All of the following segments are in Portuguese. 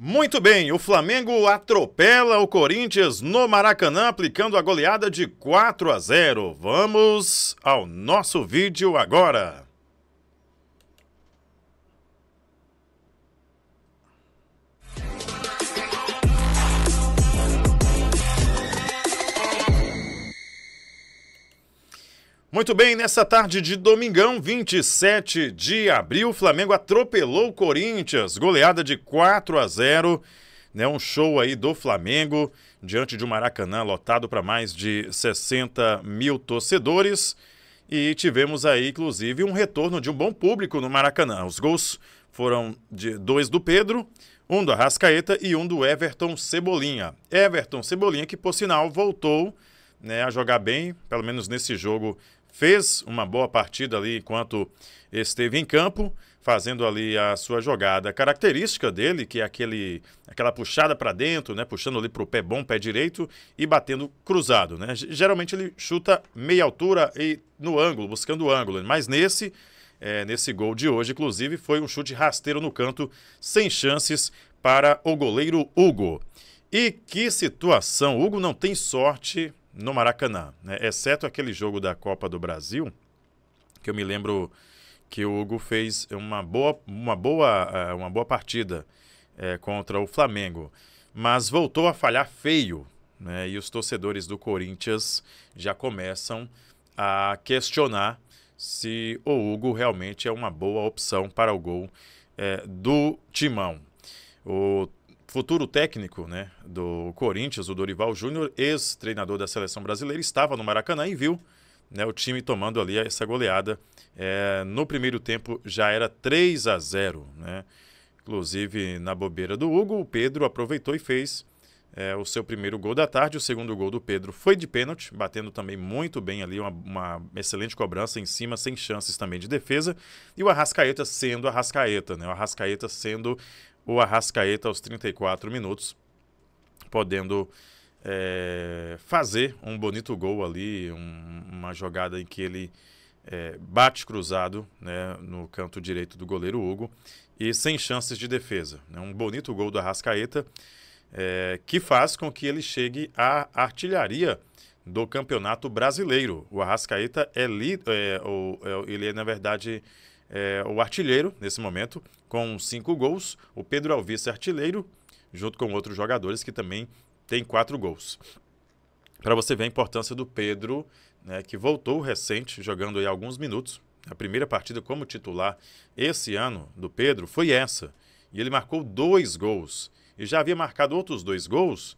Muito bem, o Flamengo atropela o Corinthians no Maracanã, aplicando a goleada de 4-0. Vamos ao nosso vídeo agora. Muito bem, nessa tarde de domingão, 27 de abril, o Flamengo atropelou o Corinthians, goleada de 4-0, né? Um show aí do Flamengo, diante de um Maracanã lotado para mais de 60 mil torcedores. E tivemos aí, inclusive, um retorno de um bom público no Maracanã. Os gols foram dois do Pedro, um do Arrascaeta e um do Everton Cebolinha. Everton Cebolinha, que por sinal voltou, né, a jogar bem, pelo menos nesse jogo. Fez uma boa partida ali enquanto esteve em campo, fazendo ali a sua jogada característica dele, que é aquela puxada para dentro, né, puxando ali para o pé bom, pé direito e batendo cruzado, né? Geralmente ele chuta meia altura e no ângulo, buscando o ângulo, mas nesse gol de hoje, inclusive, foi um chute rasteiro no canto, sem chances para o goleiro Hugo. E que situação! O Hugo não tem sorte no Maracanã, né? Exceto aquele jogo da Copa do Brasil, que eu me lembro que o Hugo fez uma boa partida contra o Flamengo, mas voltou a falhar feio, né? E os torcedores do Corinthians já começam a questionar se o Hugo realmente é uma boa opção para o gol do Timão. O futuro técnico, né, do Corinthians, o Dorival Júnior, ex-treinador da seleção brasileira, estava no Maracanã e viu, né, o time tomando ali essa goleada. No primeiro tempo já era 3-0, né? Inclusive na bobeira do Hugo, o Pedro aproveitou e fez o seu primeiro gol da tarde. O segundo gol do Pedro foi de pênalti, batendo também muito bem ali, uma excelente cobrança em cima, sem chances também de defesa. E o Arrascaeta sendo Arrascaeta, né? O Arrascaeta sendo o Arrascaeta aos 34 minutos, podendo fazer um bonito gol ali, uma jogada em que ele bate cruzado, né, no canto direito do goleiro Hugo e sem chances de defesa, né? Um bonito gol do Arrascaeta, que faz com que ele chegue à artilharia do Campeonato Brasileiro. O Arrascaeta ele é, na verdade, o artilheiro nesse momento, com 5 gols. O Pedro é o vice-artilheiro, junto com outros jogadores que também tem 4 gols. Para você ver a importância do Pedro, né, que voltou recente, jogando aí alguns minutos. A primeira partida como titular esse ano do Pedro foi essa. E ele marcou 2 gols. E já havia marcado outros 2 gols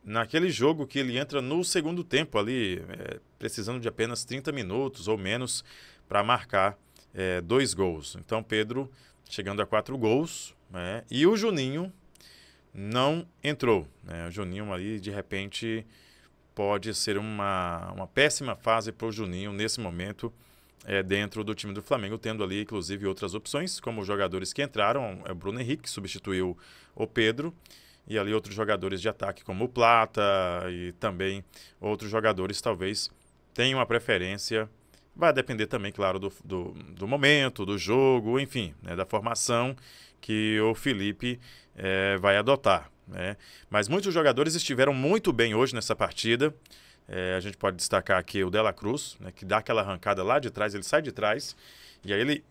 naquele jogo que ele entra no segundo tempo ali, precisando de apenas 30 minutos ou menos para marcar 2 gols. Então Pedro chegando a 4 gols, né? E o Juninho não entrou, né? O Juninho ali, de repente, pode ser uma péssima fase para o Juninho nesse momento, dentro do time do Flamengo, tendo ali, inclusive, outras opções, como os jogadores que entraram, o Bruno Henrique, que substituiu o Pedro, e ali outros jogadores de ataque, como o Plata, e também outros jogadores talvez tenham a preferência. Vai depender também, claro, do momento, do jogo, enfim, né, da formação que o Felipe vai adotar, né? Mas muitos jogadores estiveram muito bem hoje nessa partida. A gente pode destacar aqui o Dela Cruz, né, que dá aquela arrancada lá de trás, ele sai de trás, e aí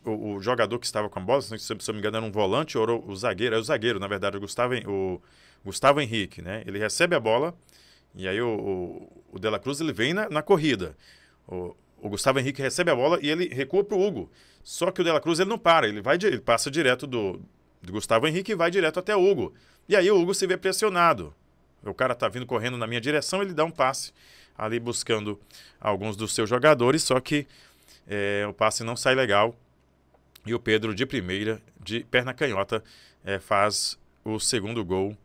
o jogador que estava com a bola, se eu não me engano, era um volante ou o zagueiro, na verdade, o Gustavo Henrique, né? Ele recebe a bola. E aí o Dela Cruz ele vem na corrida. O Gustavo Henrique recebe a bola e ele recua para o Hugo. Só que o Dela Cruz ele não para, ele passa direto do Gustavo Henrique e vai direto até o Hugo. E aí o Hugo se vê pressionado. O cara tá vindo correndo na minha direção, ele dá um passe ali buscando alguns dos seus jogadores, só que o passe não sai legal. E o Pedro, de primeira, de perna canhota, faz o segundo gol.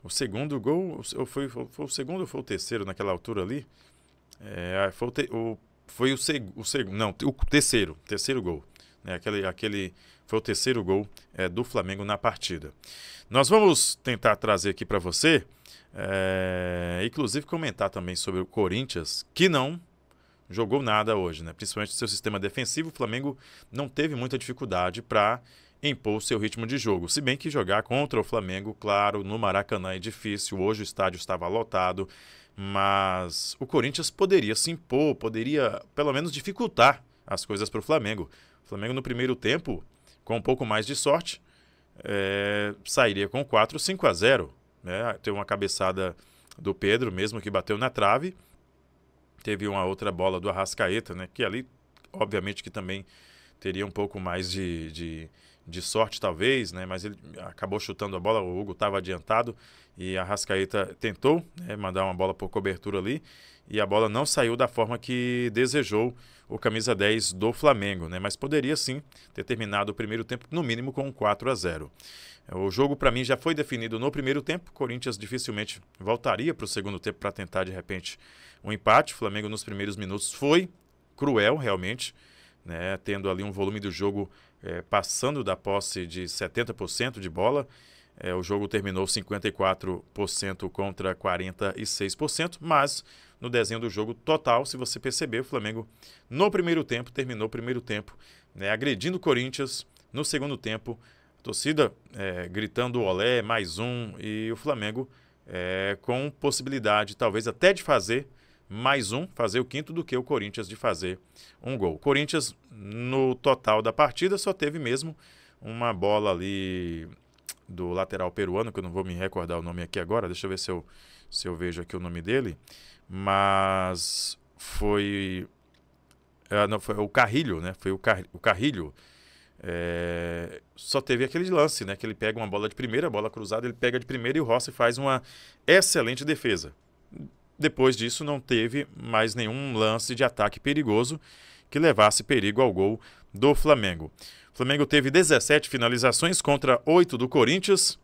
O segundo gol, foi o segundo ou foi o terceiro naquela altura ali? Foi o terceiro gol. Né? Aquele foi o terceiro gol do Flamengo na partida. Nós vamos tentar trazer aqui para você, inclusive comentar também sobre o Corinthians, que não jogou nada hoje, né? Principalmente no seu sistema defensivo. O Flamengo não teve muita dificuldade para impor o seu ritmo de jogo. Se bem que jogar contra o Flamengo, claro, no Maracanã é difícil, hoje o estádio estava lotado, mas o Corinthians poderia se impor, poderia pelo menos dificultar as coisas para o Flamengo. O Flamengo no primeiro tempo, com um pouco mais de sorte, sairia com 4-5-0. Né? Teve uma cabeçada do Pedro mesmo que bateu na trave. Teve uma outra bola do Arrascaeta, né? Que ali, obviamente, que também teria um pouco mais de sorte, talvez, né? Mas ele acabou chutando a bola, o Hugo estava adiantado e a Arrascaeta tentou, né, mandar uma bola por cobertura ali e a bola não saiu da forma que desejou o camisa 10 do Flamengo, né? Mas poderia sim ter terminado o primeiro tempo, no mínimo, com 4-0. O jogo, para mim, já foi definido no primeiro tempo. O Corinthians dificilmente voltaria para o segundo tempo para tentar, de repente, um empate. O Flamengo, nos primeiros minutos, foi cruel, realmente, né? Tendo ali um volume do jogo passando da posse de 70% de bola. O jogo terminou 54% contra 46%, mas no desenho do jogo total, se você perceber, o Flamengo, no primeiro tempo, terminou o primeiro tempo, né, agredindo o Corinthians. No segundo tempo, torcida gritando olé, mais um, e o Flamengo com possibilidade talvez até de fazer mais um, fazer o quinto, do que o Corinthians de fazer um gol. O Corinthians, no total da partida, só teve mesmo uma bola ali do lateral peruano, que eu não vou me recordar o nome aqui agora, deixa eu ver se eu vejo aqui o nome dele, mas foi... não, foi o Carrilho, né? Foi o Carrilho. Só teve aquele lance, né? Que ele pega uma bola de primeira, bola cruzada, ele pega de primeira e o Rossi faz uma excelente defesa. Depois disso, não teve mais nenhum lance de ataque perigoso que levasse perigo ao gol do Flamengo. O Flamengo teve 17 finalizações contra 8 do Corinthians.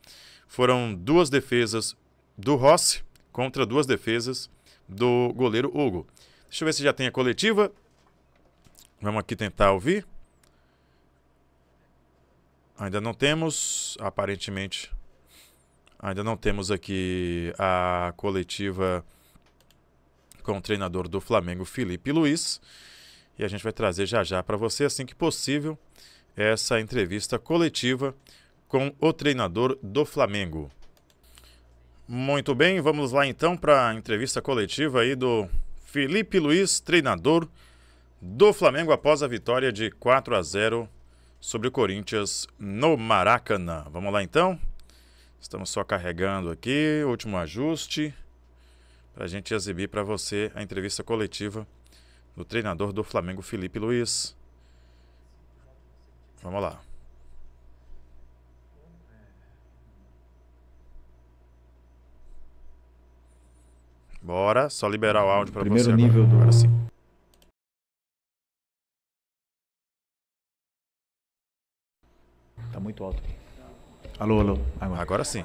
Foram 2 defesas do Rossi contra 2 defesas do goleiro Hugo. Deixa eu ver se já tem a coletiva. Vamos aqui tentar ouvir. Ainda não temos, aparentemente, ainda não temos aqui a coletiva com o treinador do Flamengo, Felipe Luiz. E a gente vai trazer já já para você, assim que possível, essa entrevista coletiva com o treinador do Flamengo. Muito bem, vamos lá então para a entrevista coletiva aí do Felipe Luiz, treinador do Flamengo após a vitória de 4-0 sobre o Corinthians no Maracanã. Vamos lá então? Estamos só carregando aqui, último ajuste, para a gente exibir para você a entrevista coletiva do treinador do Flamengo, Felipe Luiz. Vamos lá. Bora, só liberar o áudio para você agora. Nível agora sim. Tá muito alto aqui. Alô, alô. Agora sim.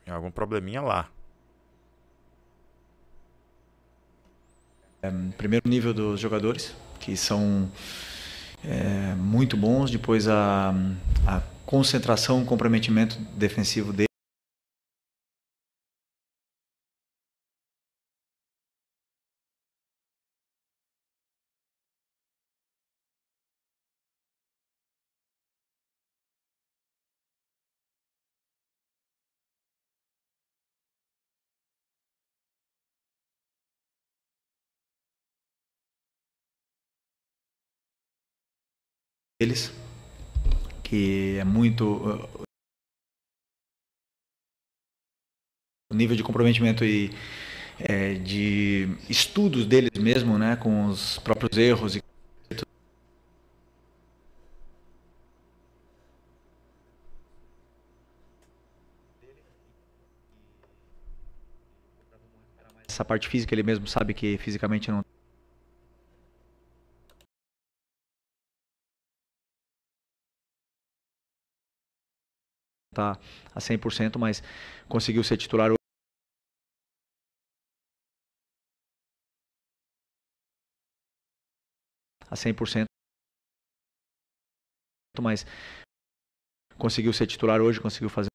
Tem algum probleminha lá. Primeiro nível dos jogadores, que são muito bons. Depois a concentração, o comprometimento defensivo deles. Que é muito o nível de comprometimento e de estudos deles mesmo, né, com os próprios erros e essa parte física. Ele mesmo sabe que fisicamente não tá a 100%, mas conseguiu ser titular a 100%, mas conseguiu ser titular hoje, conseguiu fazer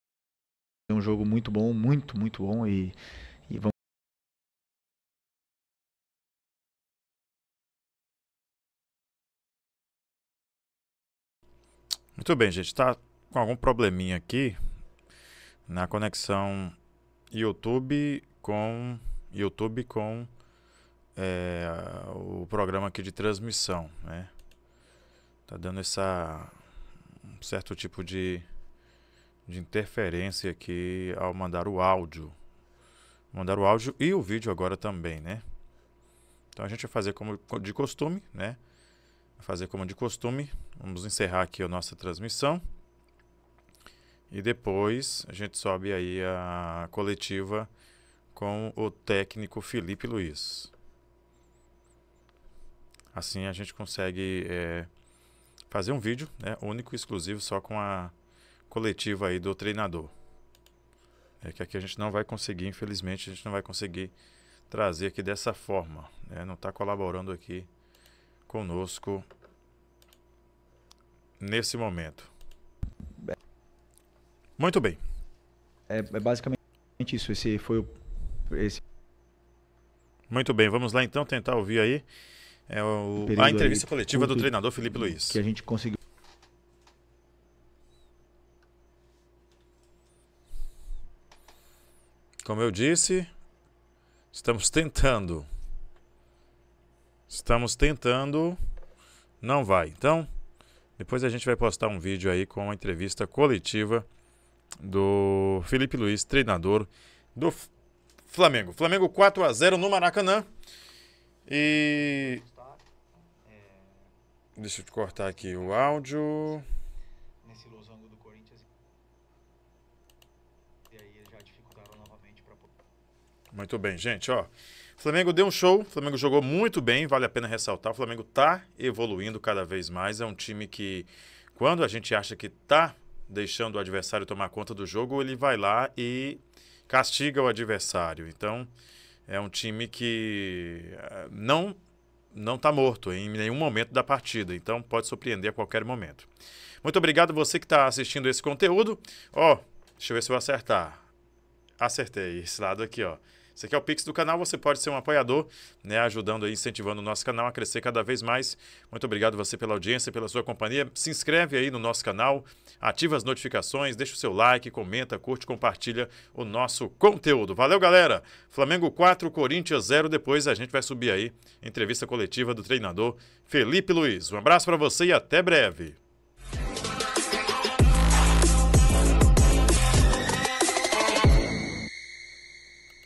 um jogo muito bom, muito bom, e vamos Muito bem, gente. Tá com algum probleminha aqui na conexão YouTube com o programa aqui de transmissão, né? Tá dando um certo tipo de interferência aqui ao mandar o áudio. Mandar o áudio e o vídeo agora também, né? Então a gente vai fazer como de costume, né? Vamos encerrar aqui a nossa transmissão. E depois a gente sobe aí a coletiva com o técnico Felipe Luiz. Assim a gente consegue fazer um vídeo, né, único e exclusivo só com a coletiva aí do treinador. Que aqui a gente não vai conseguir, infelizmente, a gente não vai conseguir trazer aqui dessa forma, né? Não está colaborando aqui conosco nesse momento. Muito bem. É basicamente isso. Esse foi o... Muito bem, vamos lá então tentar ouvir aí a entrevista coletiva do treinador Felipe Luiz. Que a gente conseguiu. Como eu disse, estamos tentando, não vai. Então, depois a gente vai postar um vídeo aí com a entrevista coletiva do Felipe Luiz, treinador do Flamengo. Flamengo 4-0 no Maracanã. E deixa eu te cortar aqui o áudio. Nesse losango do Corinthians. E aí já dificultaram novamente para... Muito bem, gente, ó. O Flamengo deu um show, o Flamengo jogou muito bem, vale a pena ressaltar. O Flamengo tá evoluindo cada vez mais. É um time que, quando a gente acha que tá deixando o adversário tomar conta do jogo, ele vai lá e castiga o adversário. Então, é um time que não está morto em nenhum momento da partida. Então, pode surpreender a qualquer momento. Muito obrigado você que está assistindo esse conteúdo. Ó, deixa eu ver se eu acertar. Acertei esse lado aqui, ó. Esse aqui é o Pix do canal, você pode ser um apoiador, né, ajudando aí, incentivando o nosso canal a crescer cada vez mais. Muito obrigado você pela audiência, pela sua companhia. Se inscreve aí no nosso canal, ativa as notificações, deixa o seu like, comenta, curte, compartilha o nosso conteúdo. Valeu, galera! Flamengo 4, Corinthians 0. Depois a gente vai subir aí entrevista coletiva do treinador Felipe Luiz. Um abraço para você e até breve.